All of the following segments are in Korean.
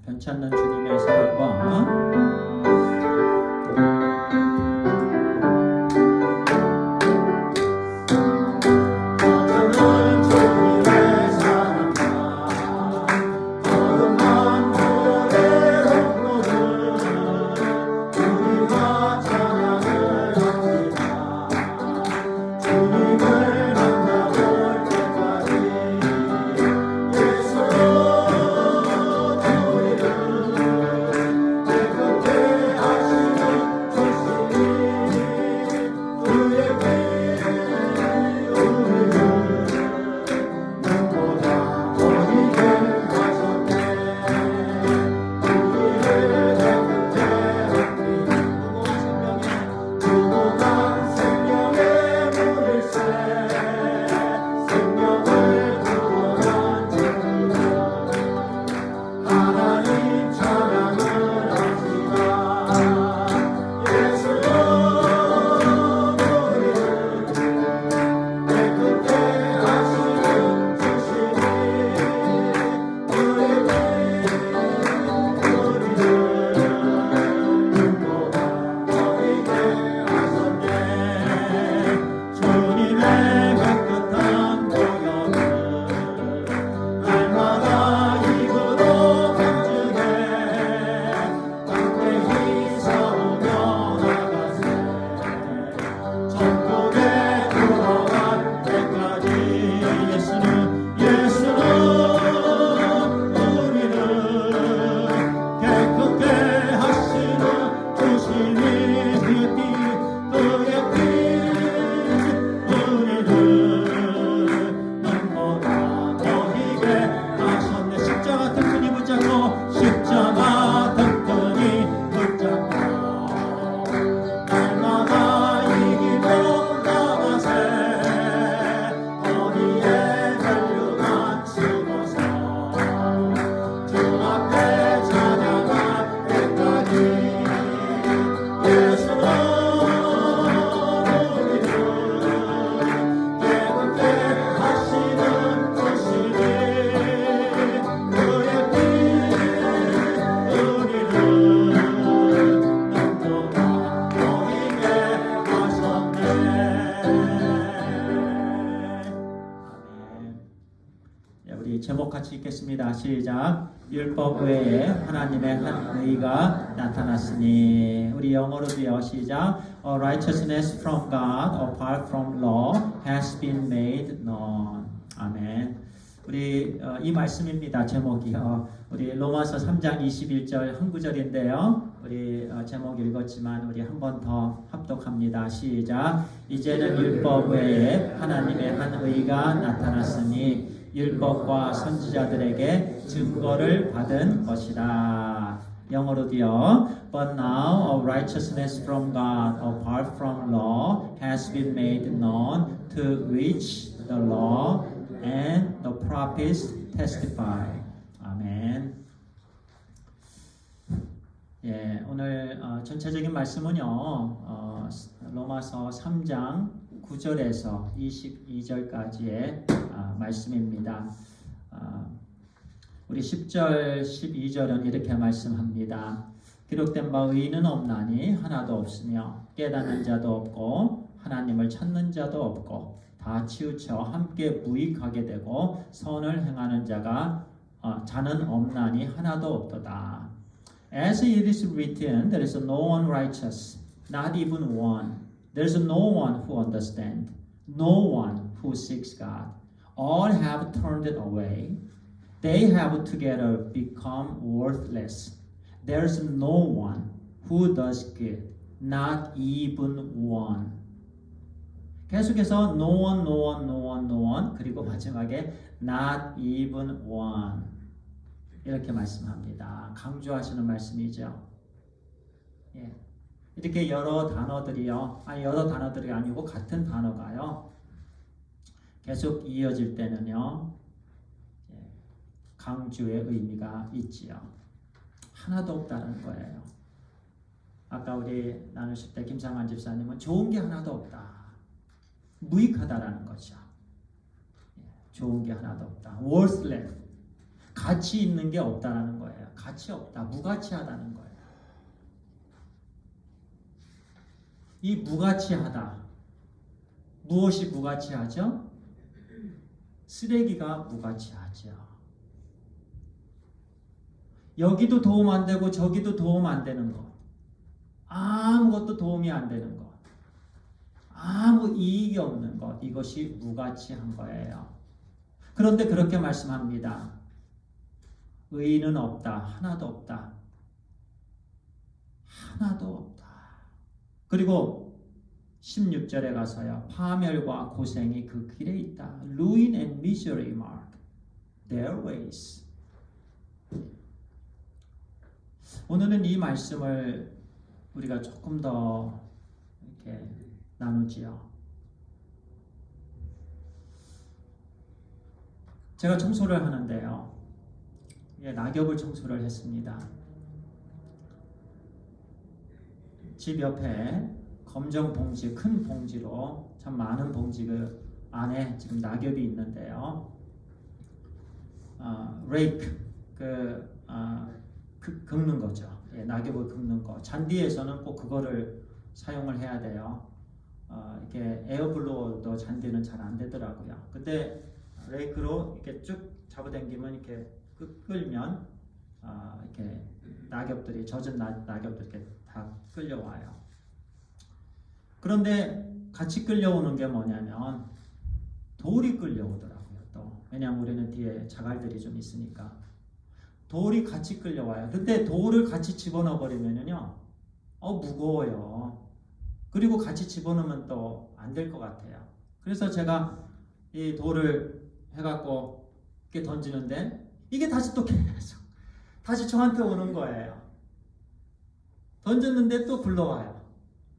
변찮는 주님의 사랑과 제목 같이 읽겠습니다. 시작. 율법 외에 하나님의 한 의가 나타났으니. 우리 영어로도요. 시작. A righteousness from God apart from law has been made known. 아멘. 우리 이 말씀입니다. 제목이요. 우리 로마서 3장 21절 한 구절인데요. 우리 제목 읽었지만 우리 한 번 더 합독합니다. 시작. 이제는 율법 외에 하나님의 한 의가 나타났으니 율법과 선지자들에게 증거를 받은 것이다. 영어로도요. But now a righteousness from God apart from law has been made known, to which the law and the prophets testify. 아멘. 예, 오늘 전체적인 말씀은요. 로마서 3장 9절에서 22절까지의 말씀입니다. 우리 10절, 12절은 이렇게 말씀합니다. 기록된 바 의인은 없나니 하나도 없으며 깨닫는 자도 없고 하나님을 찾는 자도 없고 다 치우쳐 함께 무익하게 되고 선을 행하는 자는 없나니 하나도 없도다. As it is written, there is no one righteous, not even one. There is no one who understands, no one who seeks God. All have turned away. They have together become worthless. There is no one who does good, not even one. 계속해서 no one, no one, no one, no one, 그리고 마지막에 not even one. 이렇게 말씀합니다. 강조하시는 말씀이죠. 예. 이렇게 여러 단어들이 아니고 같은 단어가요. 계속 이어질 때는요. 강조의 의미가 있지요. 하나도 없다는 거예요. 아까 우리 나누실 때 김상환 집사님은 좋은 게 하나도 없다. 무익하다라는 거죠. 좋은 게 하나도 없다. worthless. 가치 있는 게 없다라는 거예요. 가치 없다, 무가치하다는 거예요. 이 무가치하다, 무엇이 무가치하죠? 쓰레기가 무가치하죠. 여기도 도움 안 되고 저기도 도움 안 되는 거, 아무것도 도움이 안 되는 것, 아무 이익이 없는 것, 이것이 무가치한 거예요. 그런데 그렇게 말씀합니다. 의인은 없다. 하나도 없다. 하나도 없다. 그리고 16절에 가서요. 파멸과 고생이 그 길에 있다. Ruin and misery mark their ways. 오늘은 이 말씀을 우리가 조금 더 이렇게 나누지요. 제가 청소를 하는데요. 낙엽을 청소를 했습니다. 집 옆에 검정 봉지, 큰 봉지로 참 많은 봉지 그 안에 지금 낙엽이 있는데요. rake 긁는 거죠. 예, 낙엽을 긁는 거. 잔디에서는 꼭 그거를 사용을 해야 돼요. 이렇게 에어블로어도 잔디는 잘 안 되더라고요. 근데 레이크로 이렇게 쭉 잡아당기면 이렇게 끌면 이렇게 낙엽들이 젖은 낙엽들 이렇게 다 끌려와요. 그런데 같이 끌려오는 게 뭐냐면 돌이 끌려오더라고요. 또 왜냐하면 우리는 뒤에 자갈들이 좀 있으니까 돌이 같이 끌려와요. 근데 돌을 같이 집어넣어 버리면요, 무거워요. 그리고 같이 집어넣으면 또 안 될 것 같아요. 그래서 제가 이 돌을 해갖고 이렇게 던지는데 이게 다시 또 계속 다시 저한테 오는 거예요. 던졌는데 또 굴러와요.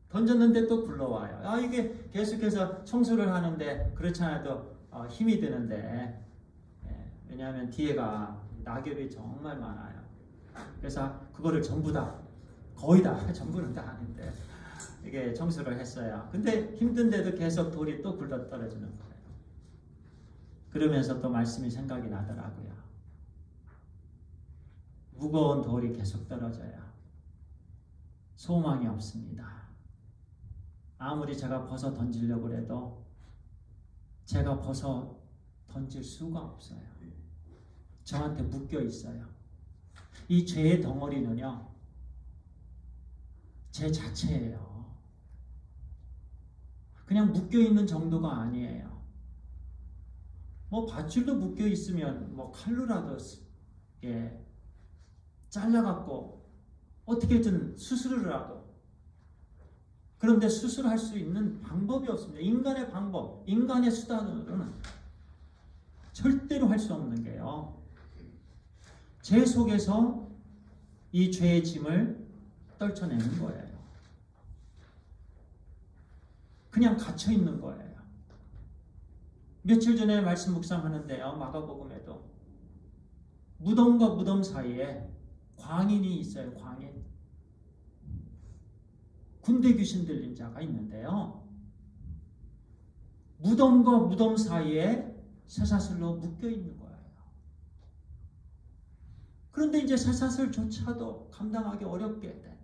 던졌는데 또 굴러와요. 이게 계속해서 청소를 하는데 그렇지 않아도 힘이 드는데, 왜냐하면 뒤에가 낙엽이 정말 많아요. 그래서 그거를 전부 다, 거의 다, 전부는 다 하는데 이게 청소를 했어요. 근데 힘든데도 계속 돌이 또 굴러 떨어지는 거예요. 그러면서 또 말씀이 생각이 나더라고요. 무거운 돌이 계속 떨어져요. 소망이 없습니다. 아무리 제가 벗어 던지려고 해도 제가 벗어 던질 수가 없어요. 저한테 묶여 있어요. 이 죄의 덩어리는요, 제 자체예요. 그냥 묶여 있는 정도가 아니에요. 밧줄도 묶여 있으면 칼로라도 잘라갖고 어떻게든 수술을라도. 그런데 수술할 수 있는 방법이 없습니다. 인간의 방법, 인간의 수단으로는 절대로 할 수 없는 게요, 제 속에서 이 죄의 짐을 떨쳐내는 거예요. 그냥 갇혀 있는 거예요. 며칠 전에 말씀 묵상하는데요, 마가복음에도 무덤과 무덤 사이에 광인이 있어요. 광인. 군대 귀신 들린 자가 있는데요, 무덤과 무덤 사이에 쇠사슬로 묶여 있는 거예요. 그런데 이제 쇠사슬조차도 감당하기 어렵게 된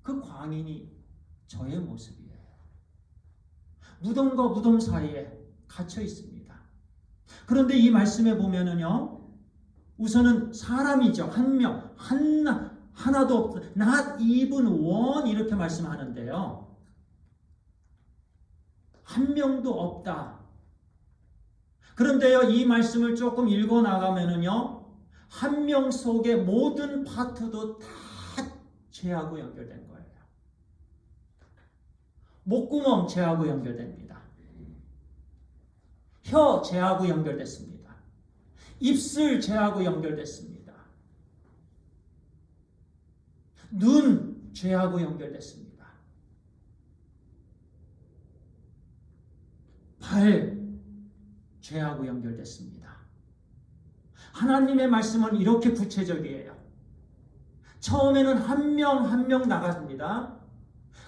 그 광인이 저의 모습이에요. 무덤과 무덤 사이에 갇혀 있습니다. 그런데 이 말씀에 보면은요, 우선은 사람이죠. 한 명, 하나도 없어. Not even one 이렇게 말씀하는데요, 한 명도 없다. 그런데요, 이 말씀을 조금 읽어 나가면은요, 한 명 속의 모든 파트도 다 죄하고 연결된 거예요. 목구멍 죄하고 연결됩니다. 혀 죄하고 연결됐습니다. 입술 죄하고 연결됐습니다. 눈 죄하고 연결됐습니다. 발 죄하고 연결됐습니다. 하나님의 말씀은 이렇게 구체적이에요. 처음에는 한 명 한 명 나갔습니다.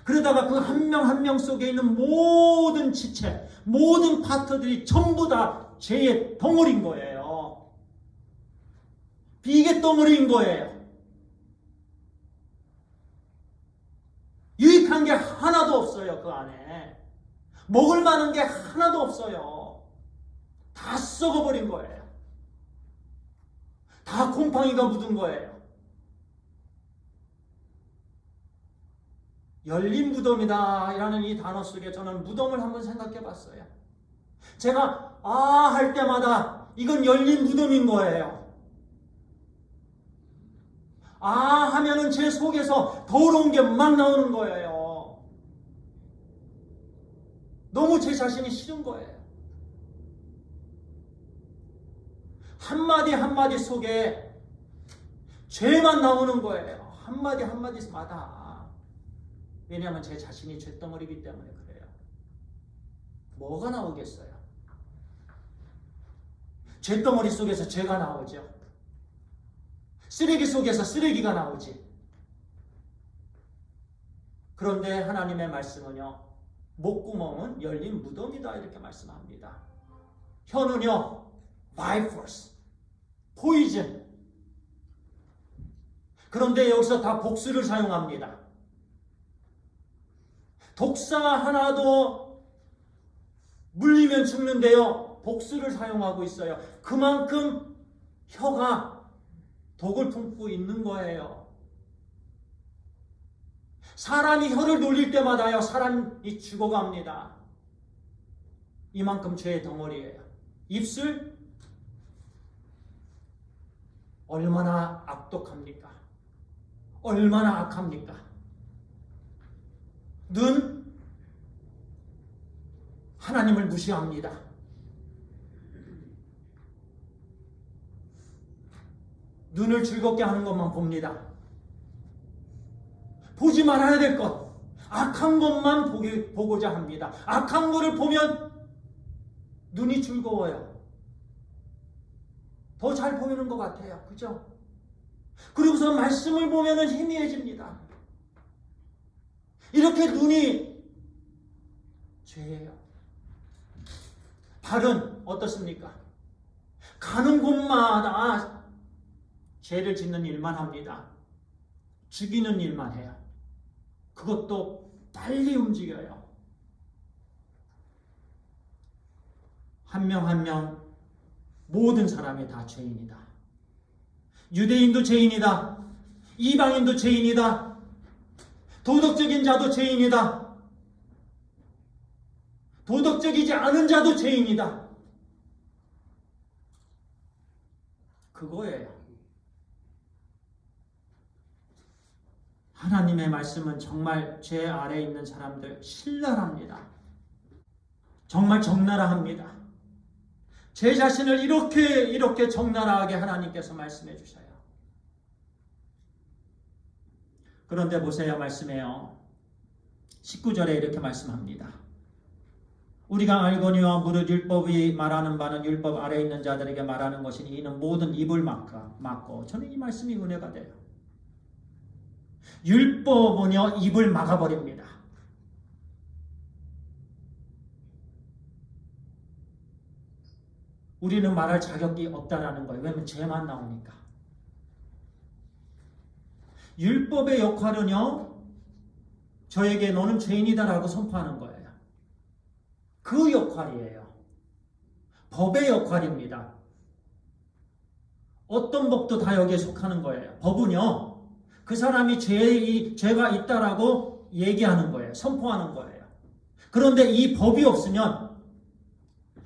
그러다가 그 한 명 한 명 속에 있는 모든 지체, 모든 파트들이 전부 다 죄의 덩어리인 거예요. 비계 덩어리인 거예요. 유익한 게 하나도 없어요. 그 안에 먹을 만한 게 하나도 없어요. 다 썩어버린 거예요. 다 곰팡이가 묻은 거예요. 열린 무덤이다 라는 이 단어 속에 저는 무덤을 한번 생각해 봤어요. 제가 할 때마다 이건 열린 무덤인 거예요. 하면은 제 속에서 더러운 게 막 나오는 거예요. 너무 제 자신이 싫은 거예요. 한마디 한마디 속에 죄만 나오는 거예요. 한마디 한마디마다. 왜냐하면 제 자신이 죄덩어리이기 때문에 그래요. 뭐가 나오겠어요? 죄덩어리 속에서 죄가 나오죠. 쓰레기 속에서 쓰레기가 나오지. 그런데 하나님의 말씀은요, 목구멍은 열린 무덤이다 이렇게 말씀합니다. 혀는요, vipers, poison. 그런데 여기서 다 복수를 사용합니다. 독사 하나도 물리면 죽는데요, 복수를 사용하고 있어요. 그만큼 혀가 독을 품고 있는 거예요. 사람이 혀를 놀릴 때마다요, 사람이 죽어갑니다. 이만큼 죄의 덩어리예요. 입술 얼마나 악독합니까? 얼마나 악합니까? 눈 하나님을 무시합니다. 눈을 즐겁게 하는 것만 봅니다. 보지 말아야 될 것, 악한 것만 보고자 합니다. 악한 것을 보면 눈이 즐거워요. 더 잘 보이는 것 같아요. 그죠? 그리고서 말씀을 보면 희미해집니다. 이렇게 눈이 죄예요. 발은 어떻습니까? 가는 곳마다 죄를 짓는 일만 합니다. 죽이는 일만 해요. 그것도 빨리 움직여요. 한 명 한 명 모든 사람이 다 죄인이다. 유대인도 죄인이다. 이방인도 죄인이다. 도덕적인 자도 죄인이다. 도덕적이지 않은 자도 죄인이다. 그거예요. 하나님의 말씀은 정말 죄 아래에 있는 사람들 신랄합니다. 정말 적나라합니다. 제 자신을 이렇게 적나라하게 하나님께서 말씀해 주셔요. 그런데 보세요, 말씀해요. 19절에 이렇게 말씀합니다. 우리가 알거니와 무릇 율법이 말하는 바는 율법 아래에 있는 자들에게 말하는 것이니 이는 모든 입을 막고. 저는 이 말씀이 은혜가 돼요. 율법은요, 입을 막아버립니다. 우리는 말할 자격이 없다라는 거예요. 왜냐하면 죄만 나오니까. 율법의 역할은요, 저에게 너는 죄인이다라고 선포하는 거예요. 그 역할이에요. 법의 역할입니다. 어떤 법도 다 여기에 속하는 거예요. 법은요, 그 사람이 죄가 있다라고 얘기하는 거예요. 선포하는 거예요. 그런데 이 법이 없으면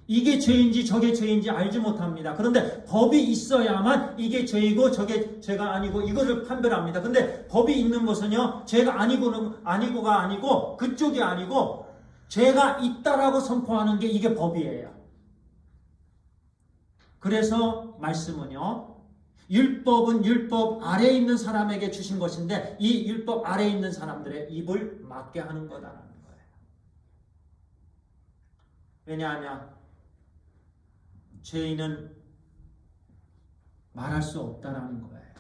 이게 죄인지 저게 죄인지 알지 못합니다. 그런데 법이 있어야만 이게 죄이고 저게 죄가 아니고 이거를 판별합니다. 그런데 법이 있는 것은요, 죄가 아니고가 아니고 그쪽이 아니고 죄가 있다라고 선포하는 게 이게 법이에요. 그래서 말씀은요, 율법은 율법 아래에 있는 사람에게 주신 것인데 이 율법 아래에 있는 사람들의 입을 막게 하는 거다라는 거예요. 왜냐하면 죄인은 말할 수 없다라는 거예요.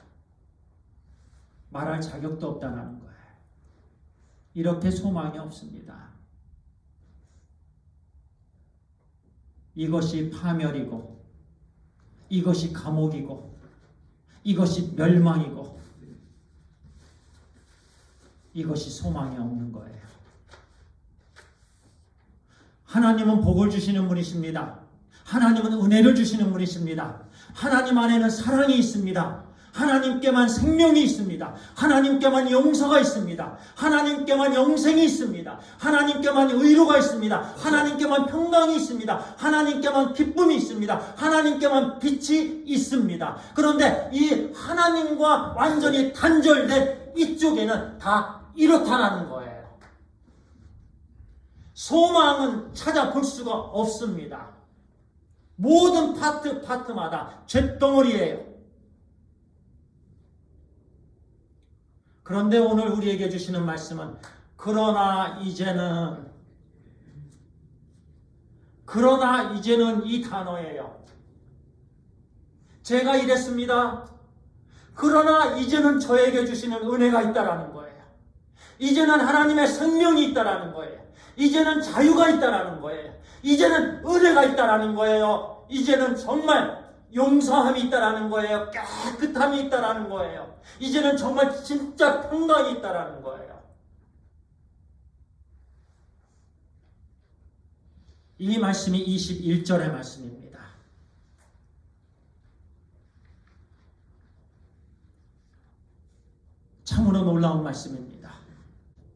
말할 자격도 없다라는 거예요. 이렇게 소망이 없습니다. 이것이 파멸이고 이것이 감옥이고 이것이 멸망이고 이것이 소망이 없는 거예요. 하나님은 복을 주시는 분이십니다. 하나님은 은혜를 주시는 분이십니다. 하나님 안에는 사랑이 있습니다. 하나님께만 생명이 있습니다. 하나님께만 용서가 있습니다. 하나님께만 영생이 있습니다. 하나님께만 의로가 있습니다. 하나님께만 평강이 있습니다. 하나님께만 기쁨이 있습니다. 하나님께만 빛이 있습니다. 그런데 이 하나님과 완전히 단절된 이쪽에는 다 이렇다라는 거예요. 소망은 찾아볼 수가 없습니다. 모든 파트마다 쇳덩어리예요. 그런데 오늘 우리에게 주시는 말씀은 그러나 이제는 이 단어예요. 제가 이랬습니다. 그러나 이제는 저에게 주시는 은혜가 있다라는 거예요. 이제는 하나님의 생명이 있다라는 거예요. 이제는 자유가 있다라는 거예요. 이제는 은혜가 있다라는 거예요. 이제는 정말 용서함이 있다라는 거예요. 깨끗함이 있다라는 거예요. 이제는 정말 진짜 평강이 있다라는 거예요. 이 말씀이 21절의 말씀입니다. 참으로 놀라운 말씀입니다.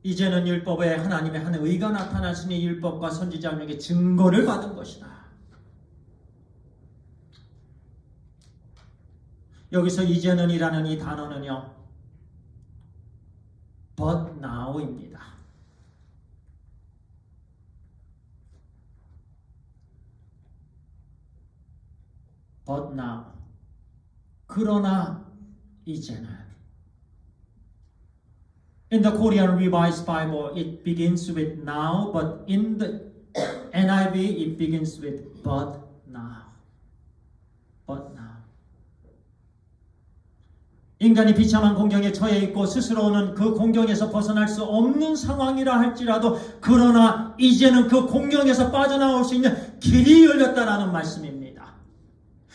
이제는 율법에 하나님의 한 의가 나타나시니 율법과 선지자에게 증거를 받은 것이다. 여기서 이제는이라는 이 단어는요, but now입니다. but now. 그러나 이제는. In the Korean Revised Bible, it begins with now, but in the NIV, it begins with but now. But now. 인간이 비참한 공경에 처해 있고 스스로는 그 공경에서 벗어날 수 없는 상황이라 할지라도 그러나 이제는 그 공경에서 빠져나올 수 있는 길이 열렸다라는 말씀입니다.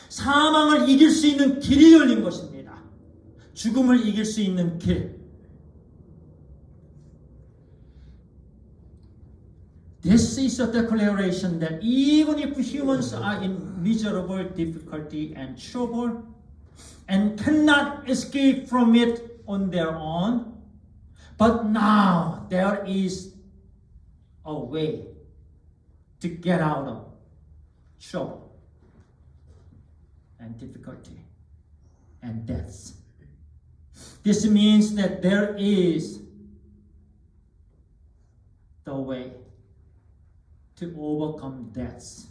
사망을 이길 수 있는 길이 열린 것입니다. 죽음을 이길 수 있는 길. This is a declaration that even if humans are in miserable difficulty and trouble and cannot escape from it on their own, but now there is a way to get out of trouble and difficulty and death. This means that there is the way to overcome death.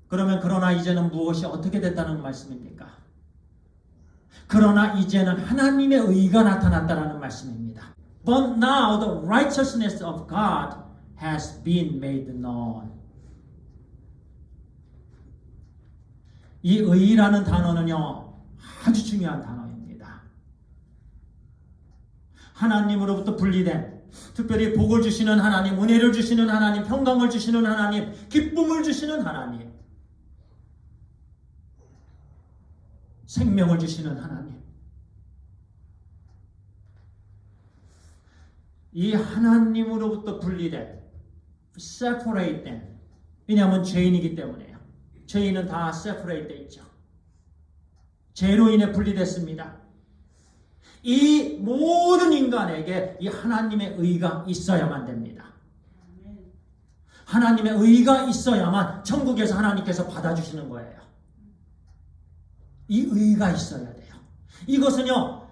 그러나 이제는 무엇이 어떻게 됐다는 말씀입니까? 그러나 이제는 하나님의 의가 나타났다는 말씀입니다. But now the righteousness of God has been made known. 이 의라는 단어는요, 아주 중요한 단어입니다. 하나님으로부터 분리된, 특별히 복을 주시는 하나님, 은혜를 주시는 하나님, 평강을 주시는 하나님, 기쁨을 주시는 하나님, 생명을 주시는 하나님. 이 하나님으로부터 분리된, separate된, 왜냐하면 죄인이기 때문에요. 죄인은 다 separate 돼 있죠. 죄로 인해 분리됐습니다. 이 모든 인간에게 이 하나님의 의가 있어야만 됩니다. 하나님의 의가 있어야만 천국에서 하나님께서 받아주시는 거예요. 이 의가 있어야 돼요. 이것은요,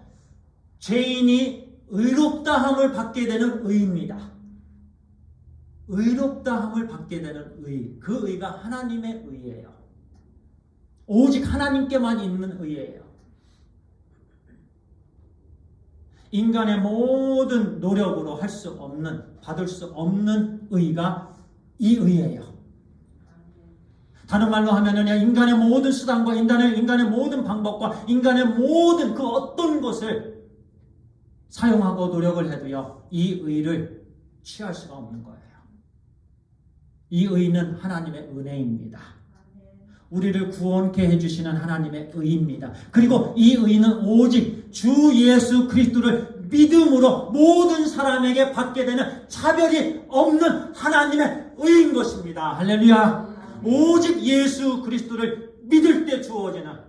죄인이 의롭다함을 받게 되는 의입니다. 의롭다함을 받게 되는 의. 그 의가 하나님의 의예요. 오직 하나님께만 있는 의예요. 인간의 모든 노력으로 할 수 없는, 받을 수 없는 의가 이 의예요. 다른 말로 하면은 인간의 모든 수단과 인간의 모든 방법과 인간의 모든 그 어떤 것을 사용하고 노력을 해도요, 이 의를 취할 수가 없는 거예요. 이 의는 하나님의 은혜입니다. 우리를 구원케 해주시는 하나님의 의입니다. 그리고 이 의는 오직 주 예수 그리스도를 믿음으로 모든 사람에게 받게 되는 차별이 없는 하나님의 의인 것입니다. 할렐루야. 오직 예수 그리스도를 믿을 때 주어지는,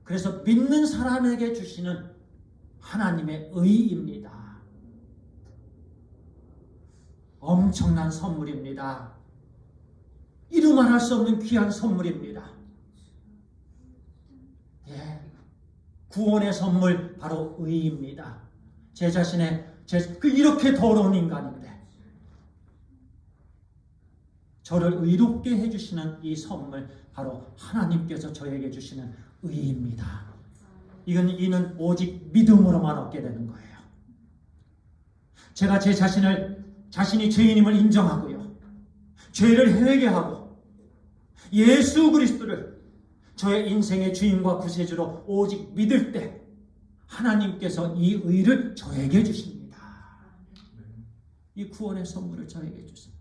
그래서 믿는 사람에게 주시는 하나님의 의입니다. 엄청난 선물입니다. 이루말할 수 없는 귀한 선물입니다. 예, 구원의 선물 바로 의입니다. 제 자신의 이렇게 더러운 인간인데 저를 의롭게 해주시는 이 선물 바로 하나님께서 저에게 주시는 의입니다. 이는 오직 믿음으로만 얻게 되는 거예요. 제가 제 자신이 죄인임을 인정하고요, 죄를 회개하고 예수 그리스도를 저의 인생의 주인과 구세주로 오직 믿을 때 하나님께서 이 의를 저에게 주십니다. 이 구원의 선물을 저에게 주십니다.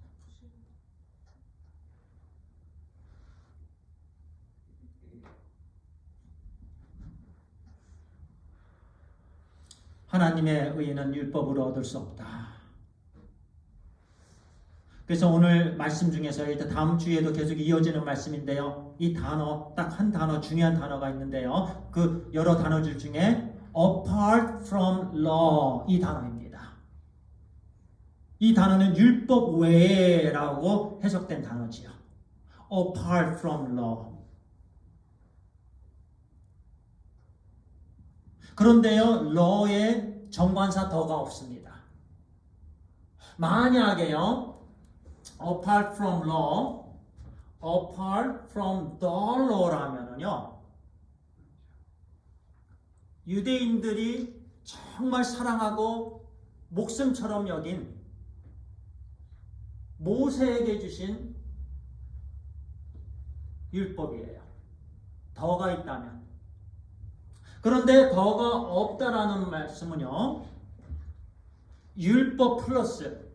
하나님의 의는 율법으로 얻을 수 없다. 그래서 오늘 말씀 중에서 일단 다음 주에도 계속 이어지는 말씀인데요. 이 단어, 딱 한 단어, 중요한 단어가 있는데요. 그 여러 단어들 중에 apart from law, 이 단어입니다. 이 단어는 율법 외에라고 해석된 단어지요. apart from law. 그런데요, law에 정관사 더가 없습니다. 만약에요, apart from law, apart from the law라면은요, 유대인들이 정말 사랑하고 목숨처럼 여긴 모세에게 주신 율법이에요. 더가 있다면. 그런데 더가 없다라는 말씀은요, 율법 플러스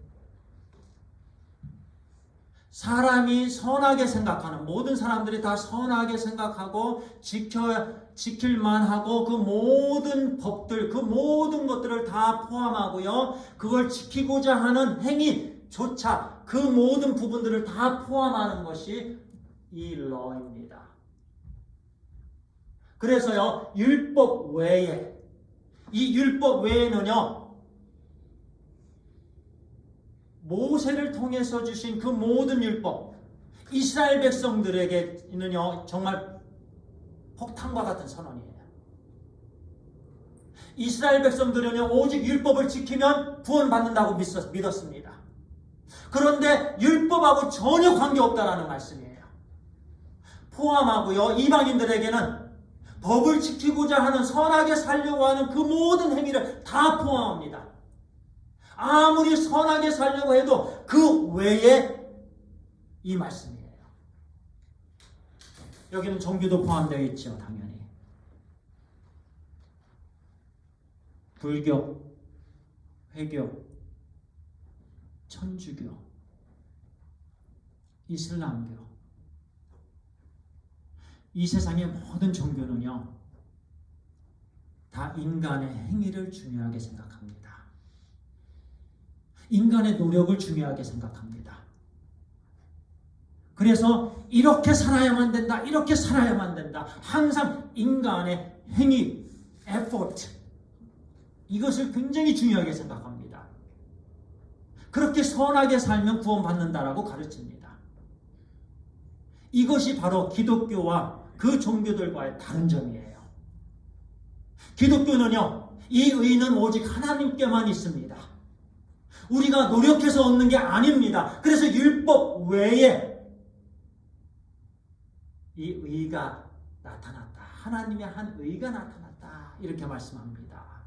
사람이 선하게 생각하는, 모든 사람들이 다 선하게 생각하고 지킬만 하고 그 모든 법들, 그 모든 것들을 다 포함하고요, 그걸 지키고자 하는 행위조차 그 모든 부분들을 다 포함하는 것이 이 러입니다. 그래서요, 율법 외에, 이 율법 외에는요, 모세를 통해서 주신 그 모든 율법, 이스라엘 백성들에게는요, 정말 폭탄과 같은 선언이에요. 이스라엘 백성들은요, 오직 율법을 지키면 구원받는다고 믿었습니다. 그런데 율법하고 전혀 관계없다라는 말씀이에요. 포함하고요, 이방인들에게는 법을 지키고자 하는, 선하게 살려고 하는 그 모든 행위를 다 포함합니다. 아무리 선하게 살려고 해도 그 외에 이 말씀이에요. 여기는 종교도 포함되어 있죠, 당연히. 불교, 회교, 천주교, 이슬람교, 이 세상의 모든 종교는요, 다 인간의 행위를 중요하게 생각합니다. 인간의 노력을 중요하게 생각합니다. 그래서 이렇게 살아야만 된다, 이렇게 살아야만 된다. 항상 인간의 행위, effort, 이것을 굉장히 중요하게 생각합니다. 그렇게 선하게 살면 구원받는다라고 가르칩니다. 이것이 바로 기독교와 그 종교들과의 다른 점이에요. 기독교는요, 이 의는 오직 하나님께만 있습니다. 우리가 노력해서 얻는 게 아닙니다. 그래서 율법 외에 이 의가 나타났다. 하나님의 한 의가 나타났다. 이렇게 말씀합니다.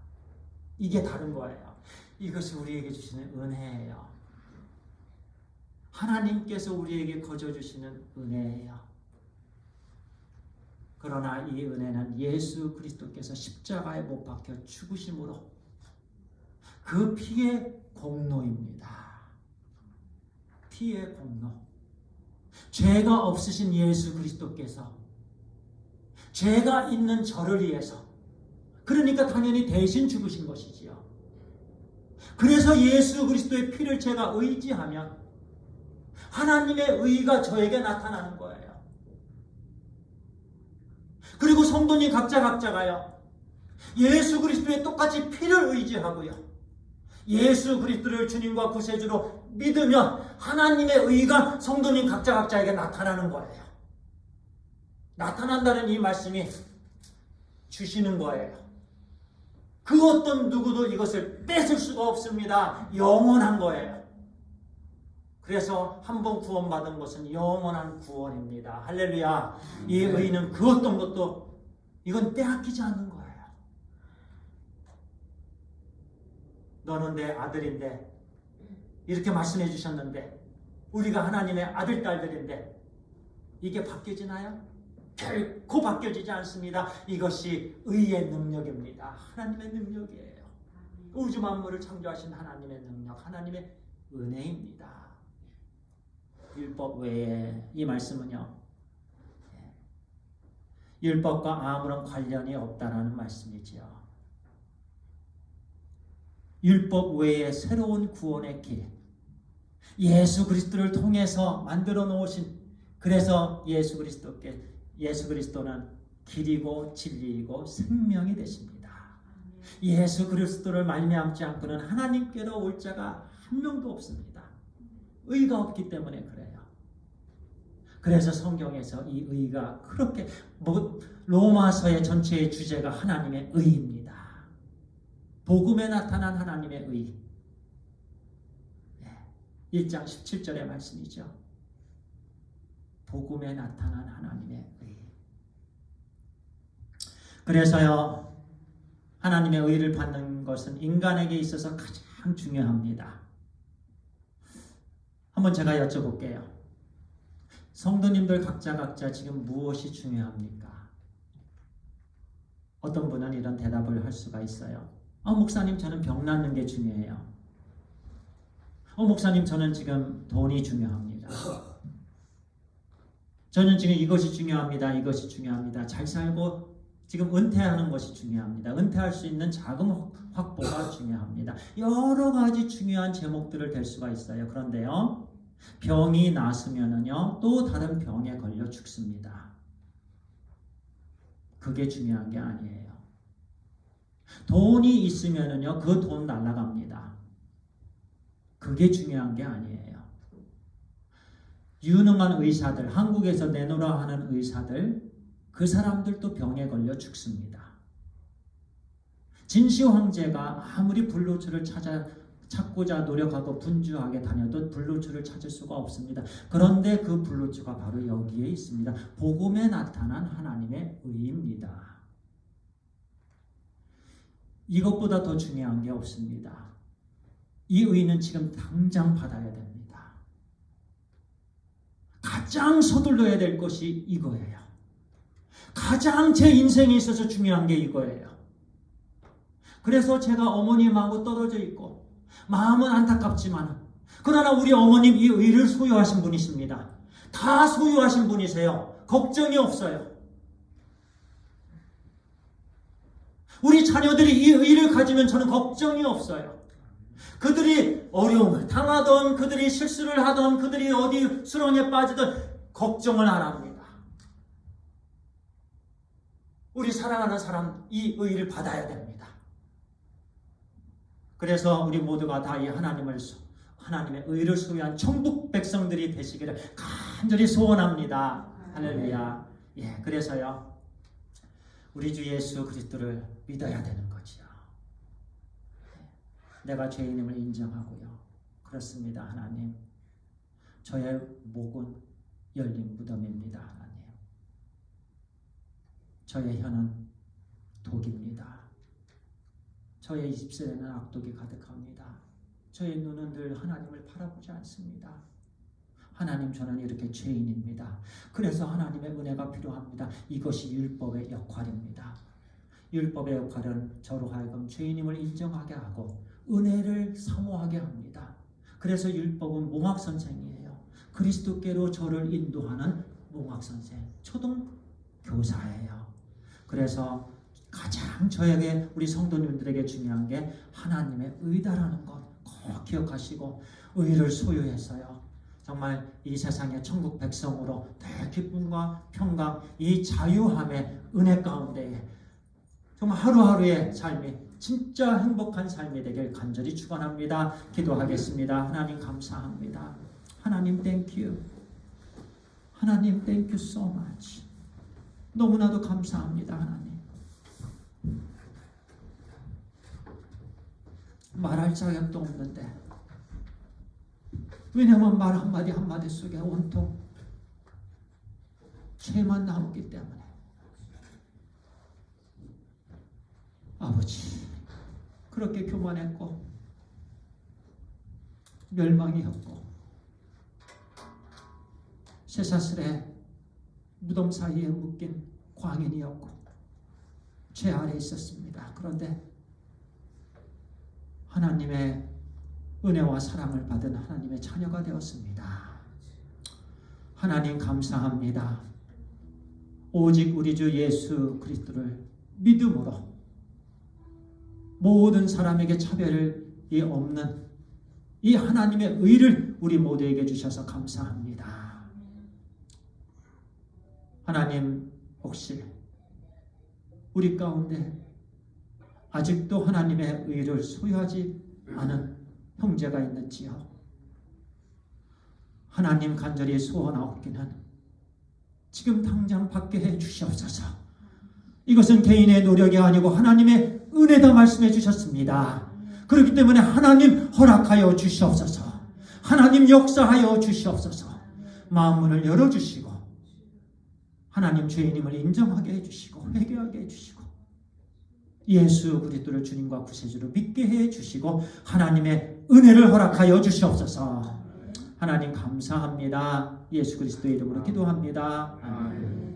이게 다른 거예요. 이것이 우리에게 주시는 은혜예요. 하나님께서 우리에게 거저주시는 은혜예요. 그러나 이 은혜는 예수 그리스도께서 십자가에 못 박혀 죽으심으로 그 피의 공로입니다. 피의 공로. 죄가 없으신 예수 그리스도께서 죄가 있는 저를 위해서, 그러니까 당연히 대신 죽으신 것이지요. 그래서 예수 그리스도의 피를 제가 의지하면 하나님의 의가 저에게 나타나는 거예요. 그리고 성도님 각자가요, 예수 그리스도의 똑같이 피를 의지하고요, 예수 그리스도를 주님과 구세주로 믿으면 하나님의 의가 성도님 각자에게 나타나는 거예요. 나타난다는 이 말씀이 주시는 거예요. 그 어떤 누구도 이것을 뺏을 수가 없습니다. 영원한 거예요. 그래서 한 번 구원받은 것은 영원한 구원입니다. 할렐루야. 이 의는 그 어떤 것도 이건 빼앗기지 않는 거예요. 너는 내 아들인데, 이렇게 말씀해 주셨는데, 우리가 하나님의 아들, 딸들인데 이게 바뀌어지나요? 결코 바뀌어지지 않습니다. 이것이 의의 능력입니다. 하나님의 능력이에요. 우주 만물을 창조하신 하나님의 능력, 하나님의 은혜입니다. 율법 외에 이 말씀은요, 율법과 아무런 관련이 없다라는 말씀이지요. 율법 외에 새로운 구원의 길, 예수 그리스도를 통해서 만들어 놓으신, 그래서 예수 그리스도는 길이고 진리이고 생명이 되십니다. 예수 그리스도를 말미암지 않고는 하나님께로 올 자가 한 명도 없습니다. 의가 없기 때문에 그래요. 그래서 성경에서 이 의가 그렇게, 로마서의 전체의 주제가 하나님의 의입니다. 복음에 나타난 하나님의 의. 1장 17절의 말씀이죠. 복음에 나타난 하나님의 의. 그래서요, 하나님의 의를 받는 것은 인간에게 있어서 가장 중요합니다. 한번 제가 여쭤볼게요. 성도님들 각자 지금 무엇이 중요합니까? 어떤 분은 이런 대답을 할 수가 있어요. 목사님, 저는 병 낫는 게 중요해요. 목사님, 저는 지금 돈이 중요합니다. 저는 지금 이것이 중요합니다. 잘 살고 지금 은퇴하는 것이 중요합니다. 은퇴할 수 있는 자금 확보가 중요합니다. 여러 가지 중요한 제목들을 댈 수가 있어요. 그런데요, 병이 났으면은요, 또 다른 병에 걸려 죽습니다. 그게 중요한 게 아니에요. 돈이 있으면은요, 그 돈 날아갑니다. 그게 중요한 게 아니에요. 유능한 의사들, 한국에서 내노라 하는 의사들, 그 사람들도 병에 걸려 죽습니다. 진시 황제가 아무리 불로초를 찾고자 노력하고 분주하게 다녀도 불로초를 찾을 수가 없습니다. 그런데 그 불로초가 바로 여기에 있습니다. 복음에 나타난 하나님의 의입니다. 이것보다 더 중요한 게 없습니다. 이 의는 지금 당장 받아야 됩니다. 가장 서둘러야 될 것이 이거예요. 가장 제 인생에 있어서 중요한 게 이거예요. 그래서 제가 어머님하고 떨어져 있고 마음은 안타깝지만, 그러나 우리 어머님 이 의를 소유하신 분이십니다. 다 소유하신 분이세요. 걱정이 없어요. 우리 자녀들이 이 의를 가지면 저는 걱정이 없어요. 그들이 어려움을 당하던, 그들이 실수를 하던, 그들이 어디 수렁에 빠지던 걱정을 안 합니다. 우리 사랑하는 사람 이 의를 받아야 됩니다. 그래서 우리 모두가 다 이 하나님의 의를 소유한 천국 백성들이 되시기를 간절히 소원합니다. 할렐루야. 그래서요, 우리 주 예수 그리스도를 믿어야 되는 거지요. 내가 죄인임을 인정하고요. 그렇습니다, 하나님. 저의 목은 열린 무덤입니다, 하나님. 저의 혀는 독입니다. 저의 입술에는 악독이 가득합니다. 저의 눈은 늘 하나님을 바라보지 않습니다. 하나님, 저는 이렇게 죄인입니다. 그래서 하나님의 은혜가 필요합니다. 이것이 율법의 역할입니다. 율법의 역할은 저로 하여금 죄인임을 인정하게 하고 은혜를 사모하게 합니다. 그래서 율법은 몽학 선생이에요. 그리스도께로 저를 인도하는 몽학선생, 초등교사예요. 그래서 가장 저에게, 우리 성도님들에게 중요한 게 하나님의 의다라는 것 꼭 기억하시고, 의를 소유해서요, 정말 이 세상의 천국 백성으로 늘 기쁨과 평강, 이 자유함의 은혜 가운데에 정말 하루하루의 삶이 진짜 행복한 삶이 되길 간절히 축원합니다. 기도하겠습니다. 하나님 감사합니다. 하나님 땡큐. 하나님 땡큐 so much. 너무나도 감사합니다. 하나님. 말할 자격도 없는데, 왜냐하면 말 한마디 한마디 속에 온통 죄만 나오기 때문에. 아버지, 그렇게 교만했고 멸망이었고 쇠사슬에 무덤 사이에 묶인 광인이었고 죄 아래 있었습니다. 그런데 하나님의 은혜와 사랑을 받은 하나님의 자녀가 되었습니다. 하나님 감사합니다. 오직 우리 주 예수 그리스도를 믿음으로 모든 사람에게 차별이 없는 이 하나님의 의를 우리 모두에게 주셔서 감사합니다. 하나님, 혹시 우리 가운데 아직도 하나님의 의를 소유하지 않은 형제가 있는지요? 하나님 간절히 소원하옵기는 지금 당장 받게 해 주시옵소서. 이것은 개인의 노력이 아니고 하나님의 은혜다 말씀해 주셨습니다. 그렇기 때문에 하나님 허락하여 주시옵소서. 하나님 역사하여 주시옵소서. 마음문을 열어주시고 하나님 죄인임을 인정하게 해주시고 회개하게 해주시고 예수 그리스도를 주님과 구세주로 믿게 해주시고 하나님의 은혜를 허락하여 주시옵소서. 하나님 감사합니다. 예수 그리스도의 이름으로 기도합니다. 아멘.